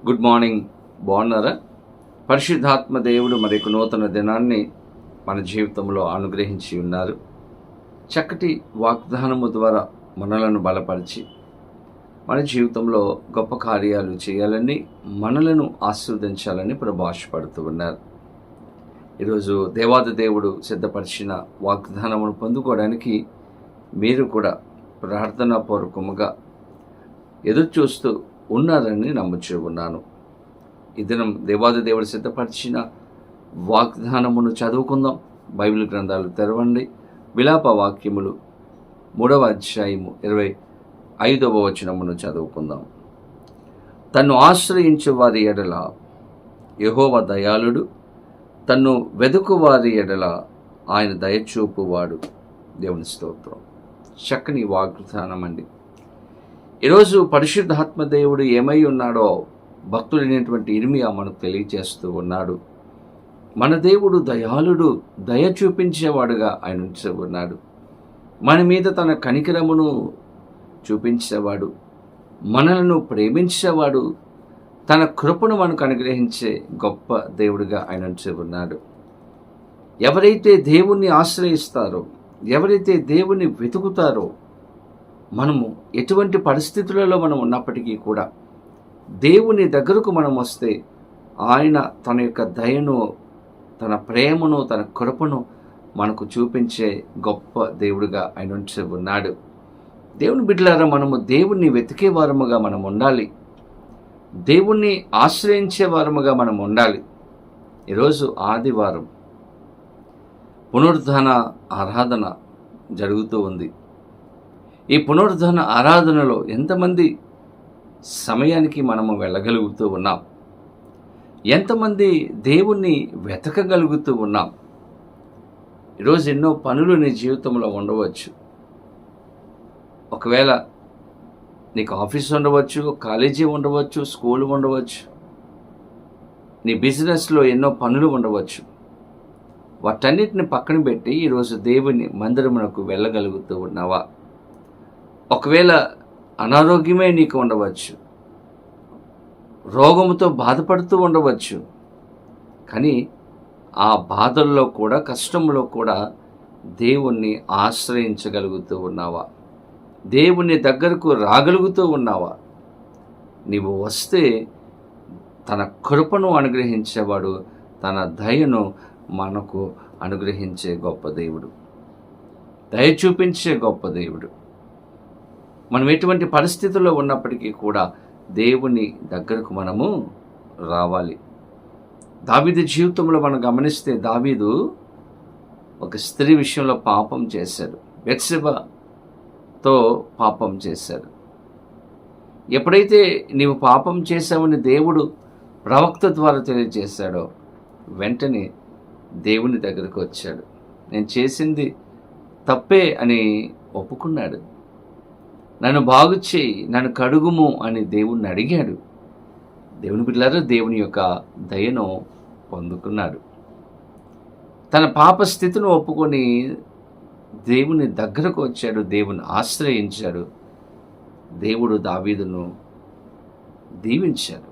Good morning. బాగున్నారా? పరిశుద్ధాత్మ దేవుడు మరొక నూతన దినాన్ని మన జీవితంలో అనుగ్రహించి ఉన్నారు. చక్కటి వాగ్దానము ద్వారా మనలను బలపరిచి మన జీవితంలో గొప్ప కార్యాలు చేయాలని, మనలను ఆశీర్వదించాలని ప్రభాషపడుతూ ఉన్నారు. ఈరోజు దేవాది దేవుడు సిద్ధపరిచిన వాగ్దానమును పొందుకోవడానికి మీరు కూడా ప్రార్థనాపూర్వకముగా ఎదురు చూస్తూ ఉన్నారని నమ్ముచూ ఉన్నాను. ఈ దినం దేవాది దేవుడు సిద్ధపరిచిన వాగ్దానమును చదువుకుందాం. బైబిల్ గ్రంథాలు తెరవండి. విలాప వాక్యములు 3వ అధ్యాయము 25వ వచనమును చదువుకుందాం. తన్ను ఆశ్రయించు వారి ఎడల యెహోవా దయాళుడు, తన్ను వెదుకు వారి ఎడల ఆయన దయచూపువాడు. దేవుని స్తోత్రం. చక్కని వాగ్దానం అండి. ఈరోజు పరిశుద్ధాత్మ దేవుడు ఏమై ఉన్నాడో భక్తుడైనటువంటి ఇర్మియా మనకు తెలియజేస్తూ ఉన్నాడు. మన దేవుడు దయాళుడు, దయ చూపించేవాడుగా ఆయన ఉంచి ఉన్నాడు. మన మీద తన కనికరమును చూపించేవాడు, మనలను ప్రేమించేవాడు, తన కృపను మనకు అనుగ్రహించే గొప్ప దేవుడిగా ఆయన ఉంచి ఉన్నాడు. ఎవరైతే దేవుణ్ణి ఆశ్రయిస్తారో, ఎవరైతే దేవుణ్ణి వెతుకుతారో, మనము ఎటువంటి పరిస్థితులలో మనం ఉన్నప్పటికీ కూడా దేవుని దగ్గరకు మనం వస్తే ఆయన తన యొక్క దయను, తన ప్రేమను, తన కృపను మనకు చూపించే గొప్ప దేవుడిగా ఆయన ఉంచి ఉన్నాడు. దేవుని బిడ్డలారా, మనము దేవుణ్ణి వెతికే వారముగా మనం ఉండాలి. దేవుణ్ణి ఆశ్రయించే వారముగా మనం ఉండాలి. ఈరోజు ఆదివారం పునరుద్ధాన ఆరాధన జరుగుతూ ఉంది. ఈ పునరుద్ధాన ఆరాధనలో ఎంతమంది సమయానికి మనము వెళ్ళగలుగుతూ ఉన్నాం? ఎంతమంది దేవుణ్ణి వెతకగలుగుతూ ఉన్నాం? ఈరోజు ఎన్నో పనులు నీ జీవితంలో ఉండవచ్చు. ఒకవేళ నీకు ఆఫీస్ ఉండవచ్చు, కాలేజీ ఉండవచ్చు, స్కూల్ ఉండవచ్చు, నీ బిజినెస్లో ఎన్నో పనులు ఉండవచ్చు. వాటన్నిటిని పక్కన పెట్టి ఈరోజు దేవుని మందిరమునకు వెళ్ళగలుగుతూ ఉన్నావా? ఒకవేళ అనారోగ్యమే నీకు ఉండవచ్చు, రోగముతో బాధపడుతూ ఉండవచ్చు, కానీ ఆ బాధల్లో కూడా, కష్టంలో కూడా దేవుణ్ణి ఆశ్రయించగలుగుతూ ఉన్నావా? దేవుని దగ్గరకు రాగలుగుతూ ఉన్నావా? నీవు వస్తే తన కృపను అనుగ్రహించేవాడు, తన దయను మనకు అనుగ్రహించే గొప్ప దేవుడు, దయ చూపించే గొప్ప దేవుడు. మనం ఎటువంటి పరిస్థితుల్లో ఉన్నప్పటికీ కూడా దేవుని దగ్గరకు మనము రావాలి. దావీదు జీవితంలో మనం గమనిస్తే, దావీదు ఒక స్త్రీ విషయంలో పాపం చేశాడు. బెత్షెబతో పాపం చేశాడు. ఎప్పుడైతే నీవు పాపం చేశావని దేవుడు ప్రవక్త ద్వారా తెలియజేశాడో, వెంటనే దేవుని దగ్గరకు వచ్చాడు. నేను చేసింది తప్పే అని ఒప్పుకున్నాడు. నన్ను బాగు చేయి, నన్ను కడుగుము అని దేవుణ్ణి అడిగాడు. దేవుని బిడ్డలారా, దేవుని యొక్క దయను పొందుకున్నాడు. తన పాప స్థితిని ఒప్పుకొని దేవుని దగ్గరకు వచ్చాడు, దేవుని ఆశ్రయించాడు. దేవుడు దావీదును దీవించాడు.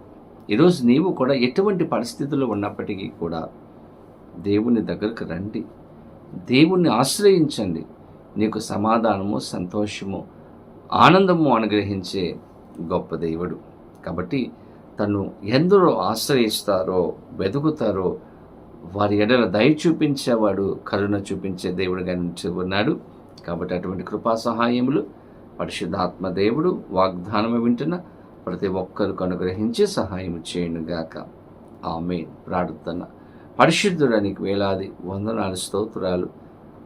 ఈరోజు నీవు కూడా ఎటువంటి పరిస్థితుల్లో ఉన్నప్పటికీ కూడా దేవుని దగ్గరకు రండి, దేవుణ్ణి ఆశ్రయించండి. నీకు సమాధానము, సంతోషము, ఆనందము అనుగ్రహించే గొప్ప దేవుడు. కాబట్టి తను ఎందరో ఆశ్రయిస్తారో, వెతుకుతారో వారి ఎడల దయ చూపించేవాడు, కరుణ చూపించే దేవుడుగా నిలిచి ఉన్నాడు. కాబట్టి అటువంటి కృపా సహాయములు పరిశుద్ధాత్మ దేవుడు వాగ్దానము వింటున్న ప్రతి ఒక్కరికి అనుగ్రహించి సహాయం చేయునుగాక. ఆమేన్. ప్రార్థన. పరిశుద్ధుడానికి వేలాది వందనాలు, స్తోత్రాలు.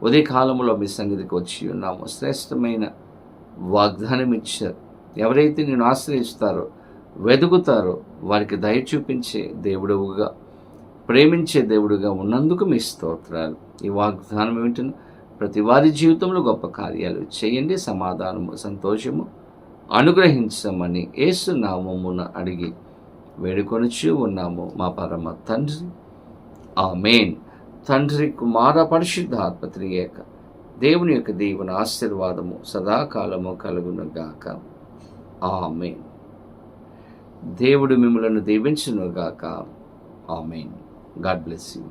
ఉదయకాలంలో మీ సన్నిధికి వచ్చి ఉన్నాము. శ్రేష్టమైన వాగ్దానం ఇచ్చారు. ఎవరైతే నేను ఆశ్రయిస్తారో, వెతుకుతారో వారికి దయ చూపించే దేవుడుగా, ప్రేమించే దేవుడుగా ఉన్నందుకు మీ స్తోత్రాలు. ఈ వాగ్దానం వింటున్న ప్రతి వారి జీవితంలో గొప్ప కార్యాలు చేయండి. సమాధానము, సంతోషము అనుగ్రహించమని యేసు నామమున అడిగి వేడుకొనుచు ఉన్నాము మా పరమ తండ్రి. ఆమేన్. తండ్రి, కుమార, పరిశుద్ధాత్మ త్రియేక దేవుని యొక్క దీవెన, ఆశీర్వాదము సదాకాలము కలుగునుగాక. ఆమేన్. దేవుడు మిమ్మలను దీవించునుగాక. ఆమేన్. God bless you.